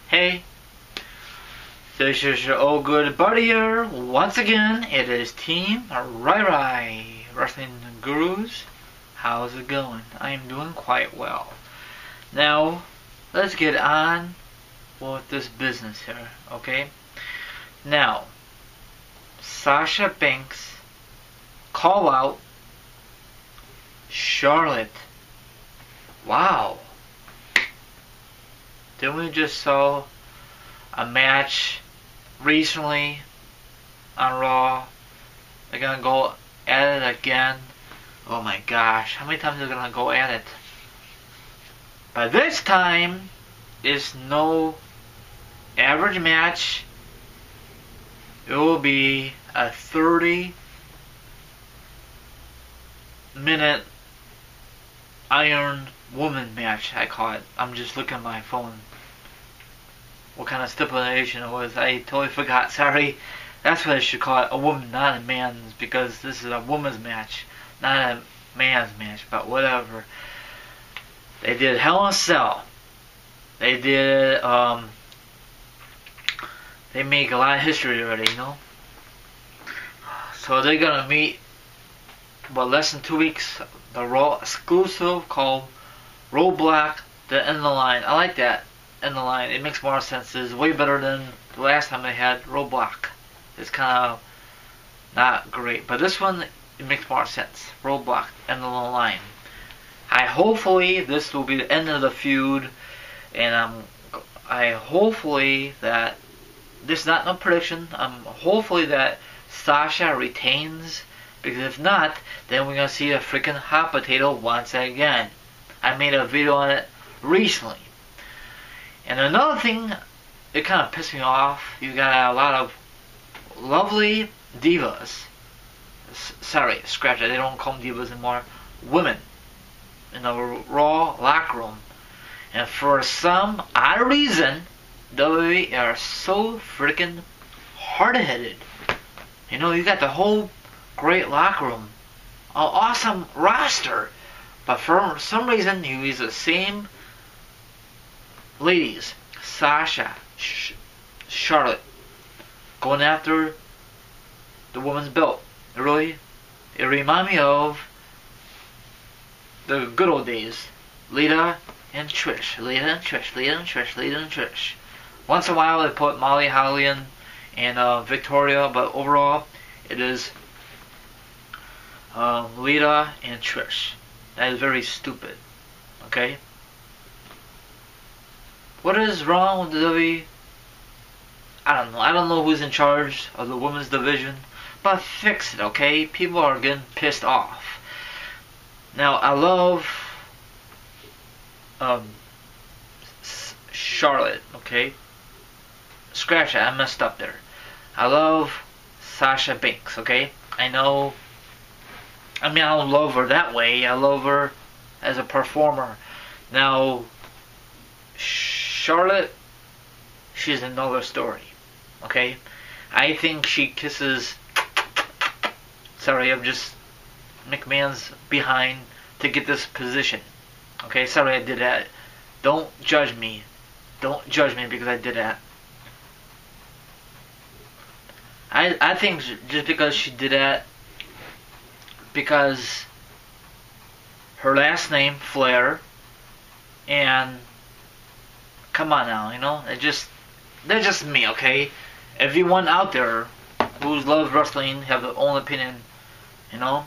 Hey, this is your old good buddy here. Once again, it is Team Rai Wrestling Gurus. How's it going? I am doing quite well. Now, let's get on with this business here, okay? Now, Sasha Banks call out Charlotte. Wow. Didn't we just saw a match recently on Raw? They're gonna go at it again. Oh my gosh, how many times are they gonna go at it? But this time, it's no average match. It will be a 30-minute Iron Woman match, I call it. I'm just looking at my phone. What kind of stipulation it was. I totally forgot. Sorry. That's what I should call it. A woman, not a man's, because this is a woman's match, not a man's match. But whatever. They did Hell in a Cell. They did, they make a lot of history already, you know? So they're gonna meet, less than 2 weeks. The Raw exclusive called Roadblock, the end of the line. I like that, end of the line. It makes more sense. It's way better than the last time they had Roadblock. It's kind of not great. But this one, it makes more sense. Roadblock, end of the line. Hopefully this will be the end of the feud. And I hopefully that, this is not no prediction, hopefully that Sasha retains. Because if not, then we're going to see a freaking hot potato once again. I made a video on it recently. And another thing, it kind of pissed me off. You got a lot of lovely divas. Sorry, scratch it. They don't call them divas anymore. Women in the Raw locker room. And for some odd reason, WWE are so freaking hard-headed. You know, you got the whole great locker room, an awesome roster, but for some reason you use the same ladies, Sasha, Charlotte, going after the women's belt. It reminds me of the good old days, Lita and Trish. Once in a while they put Molly Holly in and Victoria, but overall it is Lita and Trish. That is very stupid. Okay? What is wrong with the WWE? I don't know. I don't know who's in charge of the women's division, but fix it, okay? People are getting pissed off. Now, I love Charlotte, okay? Scratch it, I messed up there. I love Sasha Banks, okay? I know, I don't love her that way. I love her as a performer. Now, Charlotte, she's another story. Okay? I think she kisses, sorry, I'm just McMahon's behind to get this position. Okay? Sorry I did that. Don't judge me. Don't judge me because I did that. I think just because she did that, because her last name, Flair, and come on now, you know, they're just me, okay? Everyone out there who loves wrestling have their own opinion, you know?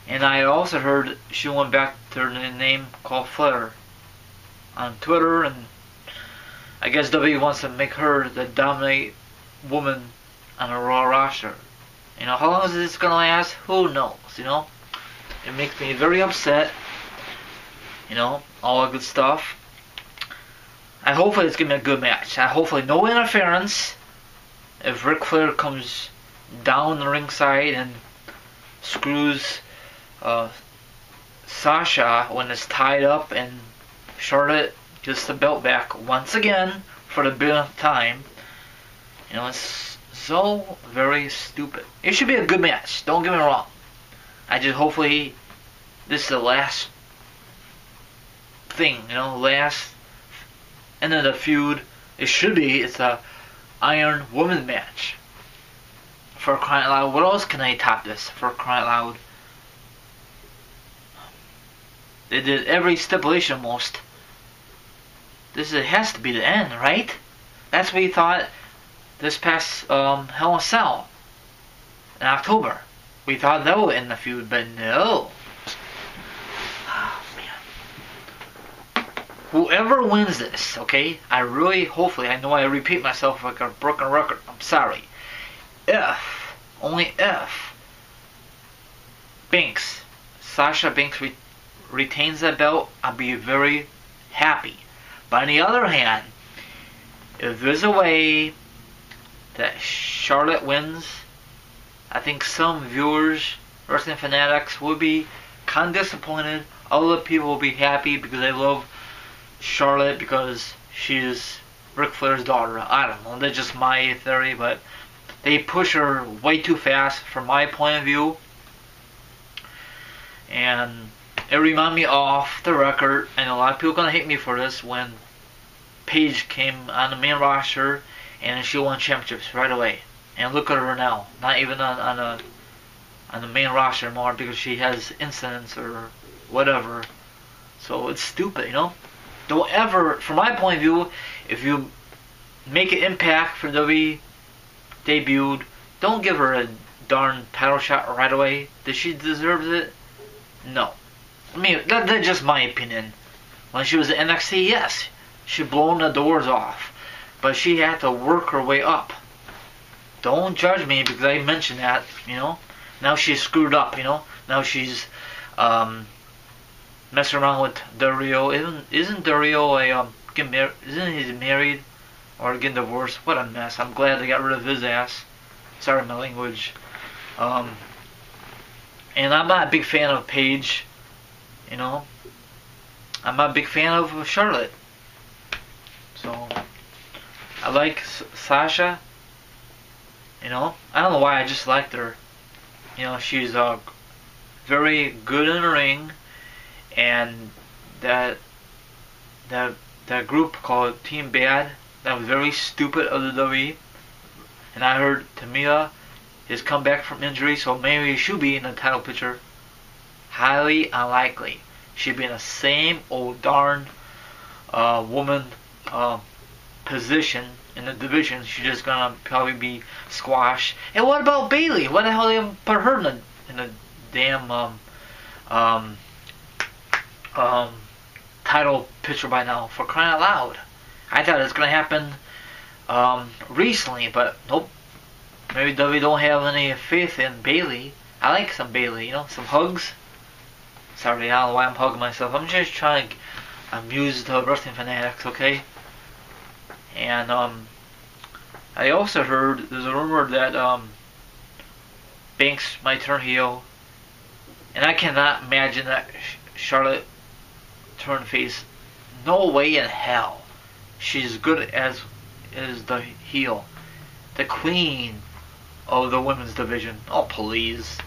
And I also heard she went back to her name called Flair on Twitter, and I guess WWE wants to make her the dominant woman on a Raw roster. You know, how long is this gonna last? Who knows, you know? It makes me very upset. You know, all the good stuff. I hopefully it's gonna be a good match. Hopefully no interference. If Ric Flair comes down the ringside and screws Sasha when it's tied up and Charlotte gets the belt back once again for the billionth time. You know, it's so very stupid. It should be a good match, don't get me wrong. I just hopefully this is the last thing, you know, last end of the feud It should be. It's a Iron Woman match. For crying out loud, what else can I top this? For crying out loud, they did every stipulation almost. It has to be the end, right? That's what you thought this past Hell in a Cell in October. We thought that would end the feud, but no. Oh, man. Whoever wins this, okay? Hopefully, I know I repeat myself like a broken record. I'm sorry. Only if Sasha Banks retains that belt, I'll be very happy. But on the other hand, if there's a way that Charlotte wins, I think some viewers, wrestling fanatics, will be kind of disappointed. Other people will be happy because they love Charlotte because she's Ric Flair's daughter. I don't know. That's just my theory, but they push her way too fast from my point of view. And it reminded me off the record, and a lot of people are going to hate me for this, when Paige came on the main roster and she won championships right away. And look at her now. Not even on the main roster anymore because she has incidents or whatever. So it's stupid, you know? Don't ever, from my point of view, if you make an Impact for WWE debuted, don't give her a darn title shot right away. Does she deserve it? No. I mean, that's just my opinion. When she was at NXT, yes, she blown the doors off. But she had to work her way up. Don't judge me because I mentioned that, you know. Now she's screwed up, you know. Now she's messing around with Del Rio. Isn't Del Rio isn't he married or getting divorced? What a mess. I'm glad they got rid of his ass. Sorry my language. And I'm not a big fan of Paige, you know. I'm not a big fan of Charlotte. So I like Sasha. You know, I don't know why, I just liked her. You know, she's very good in the ring, and that group called Team Bad, that was very stupid of the WWE. And I heard Tamina has come back from injury, so maybe she should be in the title picture. Highly unlikely. She'd be in the same old darn woman position in the division. She's just gonna probably be squashed. And what about Bayley? What the hell they put her in the damn title picture by now? For crying out loud! I thought it was gonna happen recently, but nope. Maybe WWE don't have any faith in Bayley. I like some Bayley, you know, some hugs. Sorry, I don't know why I'm hugging myself. I'm just trying to amuse the wrestling fanatics, okay? And I also heard there's a rumor that Banks might turn heel, and I cannot imagine that Charlotte turn face. No way in hell. She's good as the heel, the queen of the women's division. Oh please!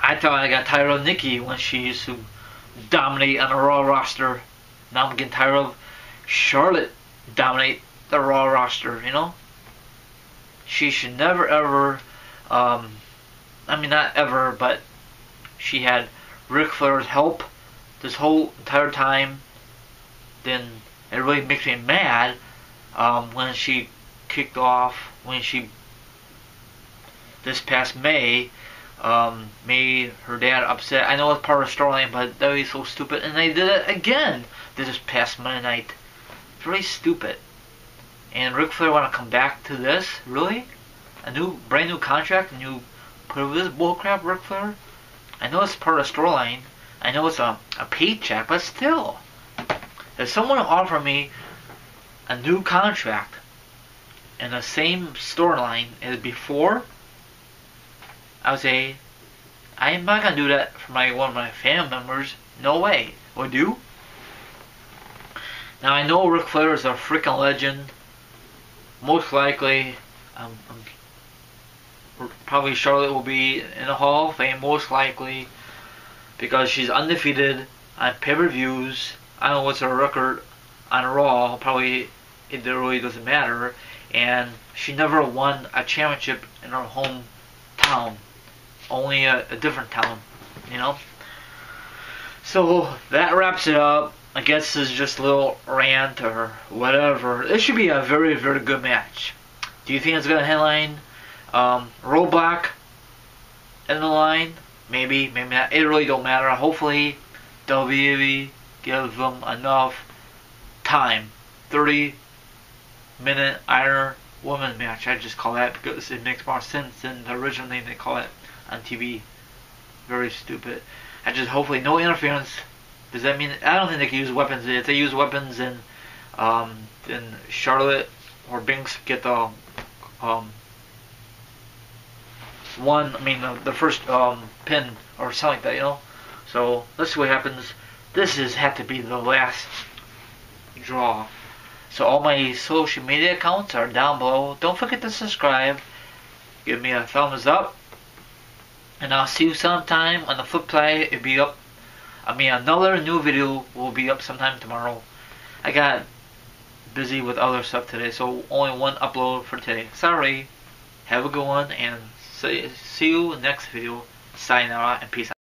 I thought I got tired of Nikki when she used to dominate on the Raw roster. Now I'm getting tired of Charlotte dominate the Raw roster, you know? She should never ever, I mean not ever, but she had Ric Flair's help this whole entire time. Then it really makes me mad when she kicked off, this past May, made her dad upset. I know it's part of the storyline, but that was so stupid. And they did it again this past Monday night. Very stupid. And Ric Flair want to come back to this? Really? A brand new contract? And you put up this bullcrap, Ric Flair? I know it's part of the storyline. I know it's a paycheck, but still. If someone offered me a new contract and the same storyline as before, I would say, I'm not going to do that for one of my family members. No way. Would you? Now I know Ric Flair is a freaking legend. Most likely, probably Charlotte will be in the Hall of Fame, most likely, because she's undefeated on pay-per-views. I don't know what's her record on Raw. Probably it really doesn't matter. And she never won a championship in her hometown. Only a different town, you know. So that wraps it up. I guess this is just a little rant or whatever. It should be a very, very good match. Do you think it's going to headline Roadblock in the line? Maybe, maybe not. It really don't matter. Hopefully, WWE gives them enough time. 30-minute Iron Woman match. I just call that because it makes more sense than the original name they call it on TV. Very stupid. I just hopefully no interference. Does that mean I don't think they can use weapons? If they use weapons, then Charlotte or Binks get the the first pin or something like that, you know. So let's see what happens. This is had to be the last draw. So all my social media accounts are down below. Don't forget to subscribe. Give me a thumbs up. And I'll see you sometime on the flip side. It'll be up. Another new video will be up sometime tomorrow. I got busy with other stuff today, so only one upload for today. Sorry. Have a good one, and see you next video. Sayonara and peace out.